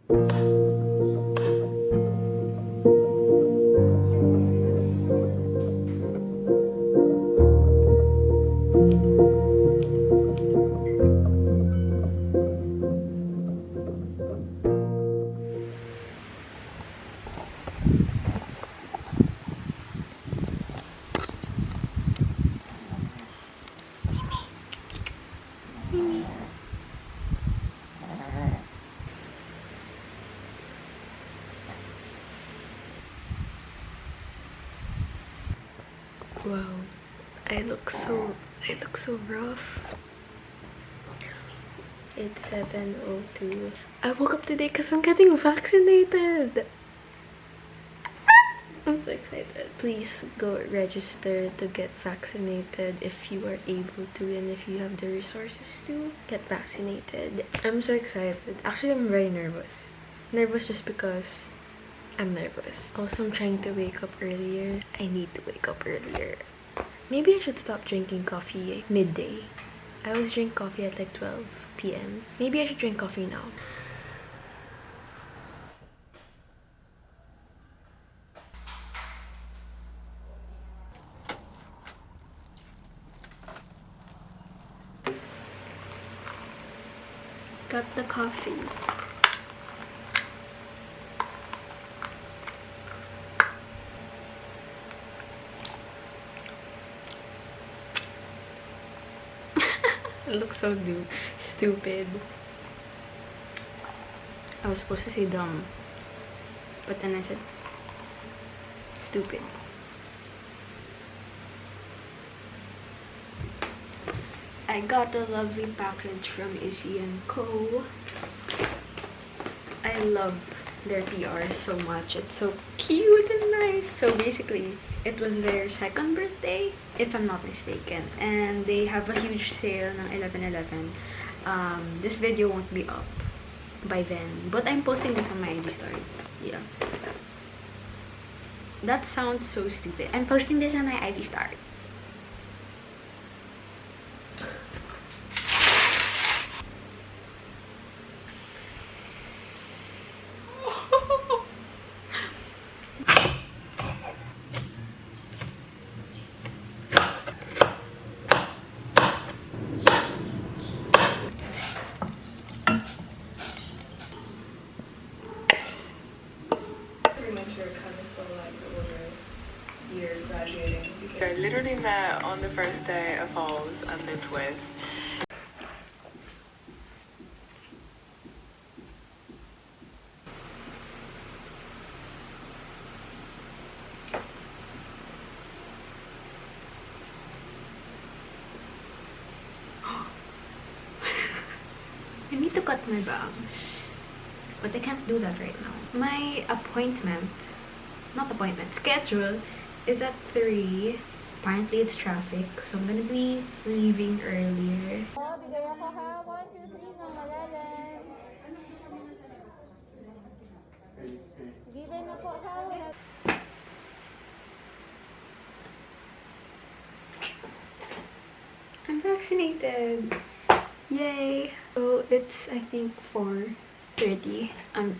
Wow, I look so rough. It's 7:02. I woke up today because I'm getting vaccinated. I'm so excited. Please go register to get vaccinated if you are able to and if you have the resources to get vaccinated. I'm so excited. Actually, I'm very nervous. Nervous just because I'm nervous. Also, I'm trying to wake up earlier. I need to wake up earlier. Maybe I should stop drinking coffee midday. I always drink coffee at like 12 p.m. Maybe I should drink coffee now. Got the coffee. It looks so stupid. I was supposed to say dumb, but then I said stupid. I got a lovely package from Issy & Co. I love their PR so much. It's so cute and nice. So basically, it was their second birthday, if I'm not mistaken. And they have a huge sale ng 11/11. This video won't be up by then. But I'm posting this on my IG story. Yeah. That sounds so stupid. I'm posting this on my IG story. I literally met on the first day of Halls and then Twist. I need to cut my bangs, but I can't do that right now. My schedule is at 3. Apparently it's traffic, so I'm gonna be leaving earlier. I'm vaccinated! Yay! So it's, I think, 4:30. I'm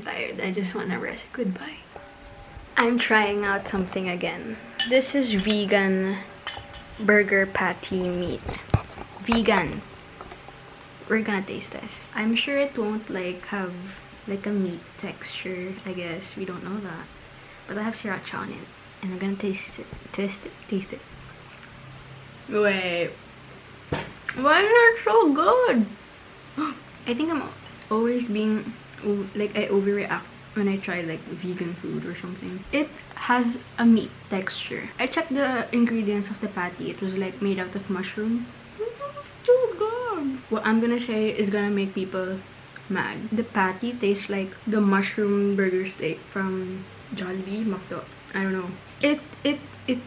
tired. I just wanna rest. Goodbye. I'm trying out something again. This is vegan burger patty meat. Vegan. We're gonna taste this. I'm sure it won't like have like a meat texture, I guess. We don't know that. But I have sriracha on it. And I'm gonna taste it. Taste it. Wait. Why is it so good? I think I'm always being like, I overreact when I try like vegan food or something. It has a meat texture. I checked the ingredients of the patty. It was like made out of mushroom. So good. What I'm gonna say is gonna make people mad. The patty tastes like the mushroom burger steak from Jollibee, McDo. I don't know. It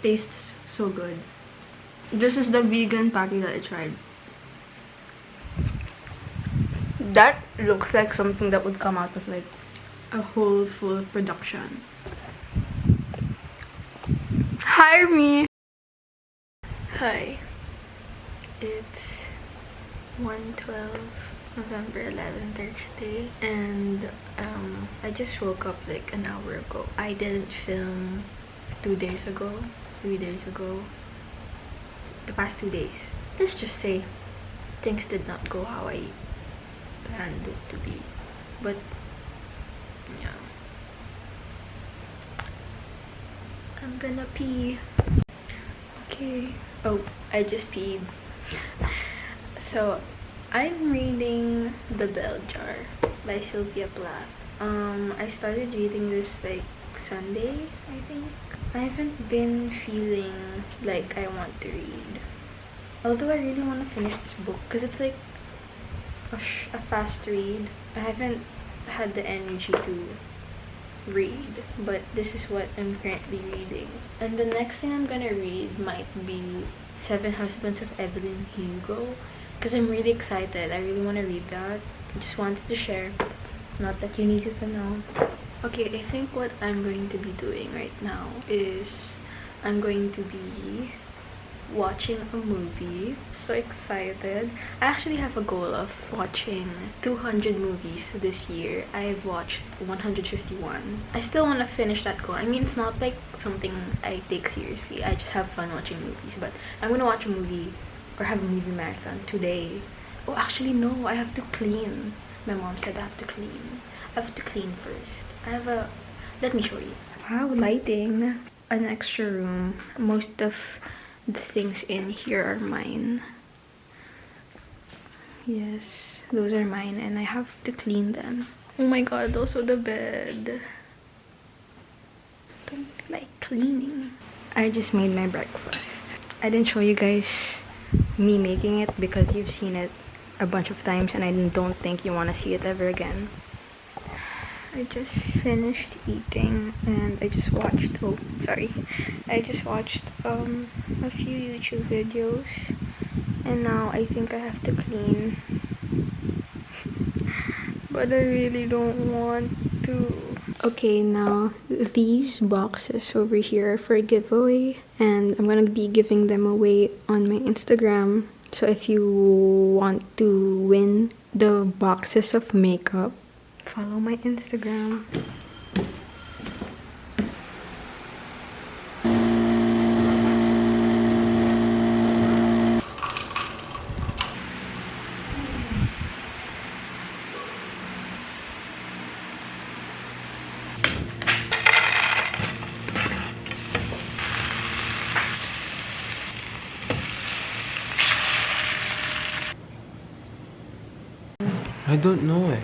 tastes so good. This is the vegan patty that I tried. That looks like something that would come out of like a whole full production. Hire me! Hi. It's 1:12 November 11, Thursday, and I just woke up like an hour ago. I didn't film 2 days ago, 3 days ago, the past 2 days. Let's just say things did not go how I planned it to be. But yeah. I'm gonna pee. Okay. Oh, I just peed. So I'm reading The Bell Jar by Sylvia Plath. I started reading this like Sunday, I think. I haven't been feeling like I want to read. Although I really want to finish this book because it's like a fast read. I haven't had the energy to read, but this is what I'm currently reading. And the next thing I'm gonna read might be Seven Husbands of Evelyn Hugo because I'm really excited. I really want to read that. I just wanted to share, not that you needed to know. Okay, I think what I'm going to be doing right now is I'm going to be watching a movie. So excited. I actually have a goal of watching 200 movies this year. I've watched 151. I still want to finish that goal. I mean, it's not like something I take seriously. I just have fun watching movies. But I'm gonna watch a movie or have a movie marathon today. Oh, actually no, I have to clean. My mom said I have to clean. I have to clean first. Let me show you. Wow, lighting. An extra room. Most of the things in here are mine. Yes, those are mine and I have to clean them. Oh my god, also the bed. Don't like cleaning. I just made my breakfast. I didn't show you guys me making it because you've seen it a bunch of times and I don't think you want to see it ever again. I just finished eating and I just watched a few YouTube videos and now I think I have to clean, but I really don't want to. Okay, now these boxes over here are for a giveaway and I'm gonna be giving them away on my Instagram. So if you want to win the boxes of makeup, follow my Instagram. I don't know eh.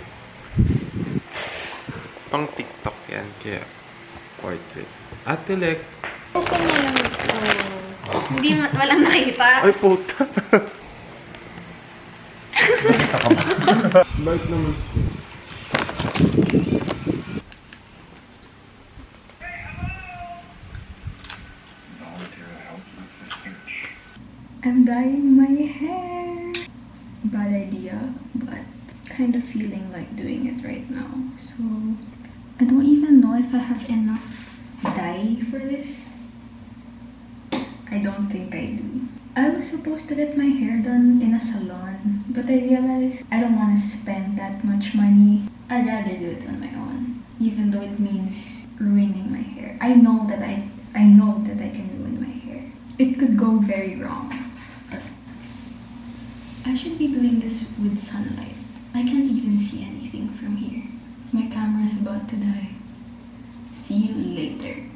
Pang TikTok yan, kaya portrait. Ate Lek. Open mo lang ito. Hindi walang nakita. Ay, puta. Bait naman. I'm dyeing my hair. Bad idea, but kind of feeling like doing it right now. So I don't even know if I have enough dye for this. I don't think I do. I was supposed to get my hair done in a salon, but I realized I don't want to spend that much money. I'd rather do it on my own, even though it means ruining my hair. I know that I can ruin my hair. It could go very wrong. I should be doing this with sunlight. I can't even see anything from here. My camera is about to die. See you later.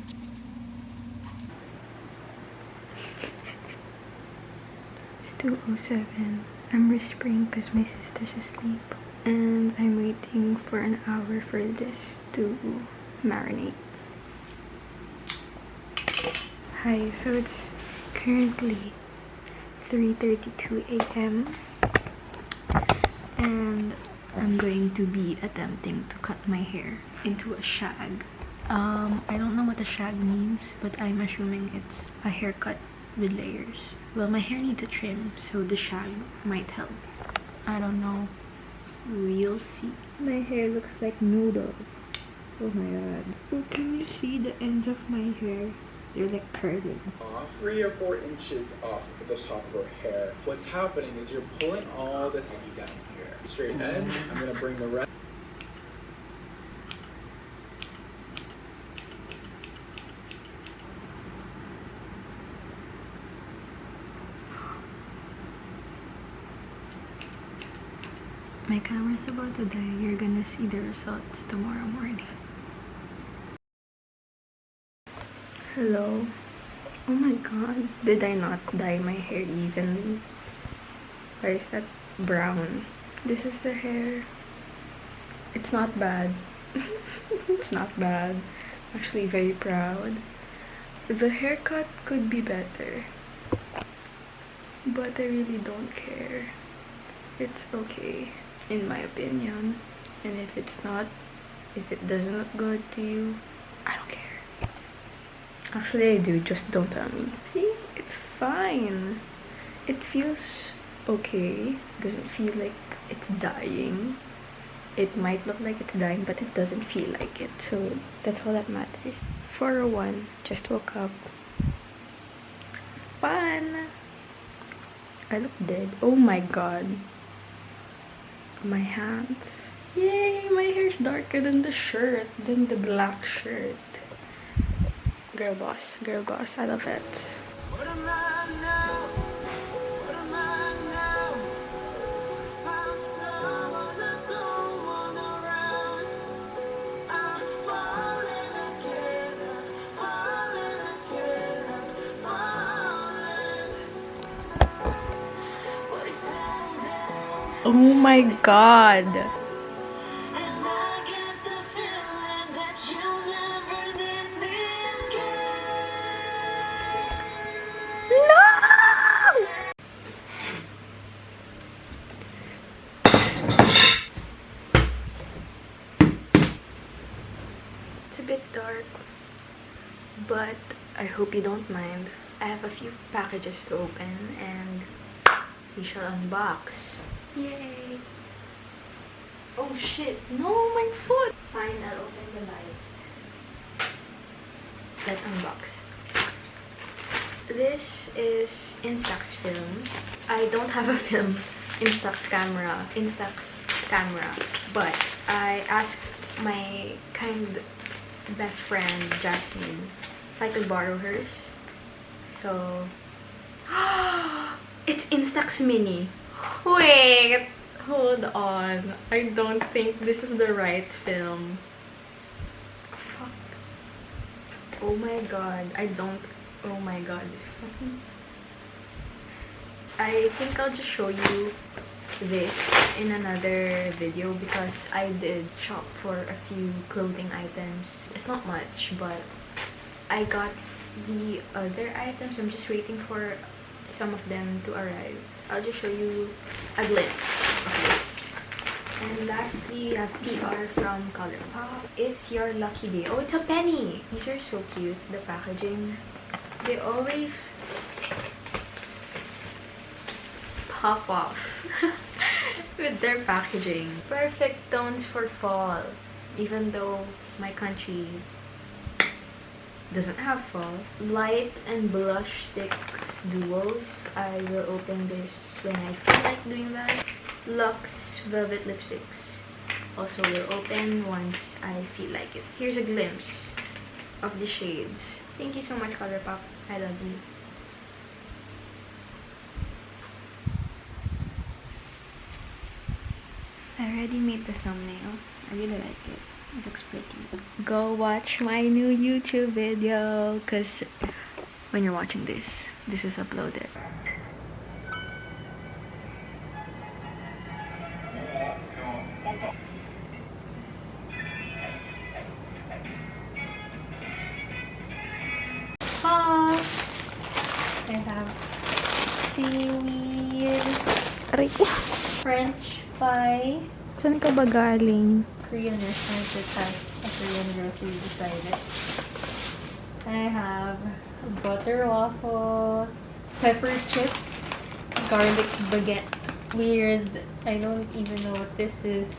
It's 2:07. I'm whispering because my sister's asleep. And I'm waiting for an hour for this to marinate. Hi, so it's currently 3:32 a.m. and I'm going to be attempting to cut my hair into a shag. I don't know what a shag means, but I'm assuming it's a haircut with layers. Well, my hair needs a trim, so the shag might help. I don't know. We'll see. My hair looks like noodles. Oh my god. Oh, can you see the ends of my hair? They're like curling. 3 or 4 inches off of the top of her hair. What's happening is you're pulling all this energy down here. Straight edge. I'm gonna bring the rest. My camera's about to die. You're gonna see the results tomorrow morning. Hello. Oh my god. Did I not dye my hair evenly? Why is that brown? This is the hair. It's not bad. It's not bad. I'm actually very proud. The haircut could be better. But I really don't care. It's okay, in my opinion. And if it's not, if it doesn't look good to you, I don't care. Actually, I do, just don't tell me. See? It's fine. It feels okay. Doesn't feel like it's dying. It might look like it's dying, but it doesn't feel like it. So that's all that matters. 4:01, just woke up. Fun! I look dead. Oh my god. My hands. Yay! My hair's darker than the shirt, than the black shirt. Girl boss, I love it. What am I now? What am I now? What if I'm someone that don't wanna run? I'm falling again, I'm falling again, I'm falling. What if I'm down? Oh my god. And I get the feeling that you'll never need me again. No! It's a bit dark, but I hope you don't mind. I have a few packages to open and we shall unbox. Yay! Oh shit, no, my foot! Fine, I'll open the light. Let's unbox. This is Instax film. I don't have a film Instax camera, but I asked my kind best friend Jasmine if I could borrow hers. So it's Instax Mini. Wait, hold on. I don't think this is the right film. Fuck. Oh my god. Oh my god. I think I'll just show you this in another video because I did shop for a few clothing items. It's not much, but I got the other items. I'm just waiting for some of them to arrive. I'll just show you a glimpse of this. And lastly, we have PR from ColourPop. It's your lucky day. Oh, it's a penny! These are so cute, the packaging. They always pop off with their packaging. Perfect tones for fall. Even though my country doesn't have fall. Light and blush sticks duos. I will open this when I feel like doing that. Luxe velvet lipsticks. Also will open once I feel like it. Here's a glimpse of the shades. Thank you so much, ColourPop. I love you. I already made the thumbnail. I really like it. It looks pretty. Go watch my new YouTube video because when you're watching this is uploaded. Oh, I have seaweed, French pie. Saan ka ba galing? Korean restaurant that has a Korean grocery beside it. I have butter waffles, pepper chips, garlic baguette. Weird. I don't even know what this is.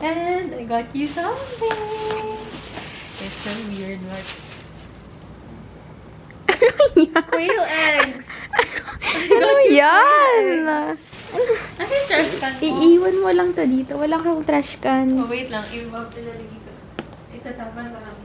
And I got you something. It's so weird, but quail eggs. Ano yan? Ano yung trash can mo? Iiwan mo lang to dito. Wala kang trash can. Oh, wait lang. Ibaba ko na dito. Itatapon ko lang.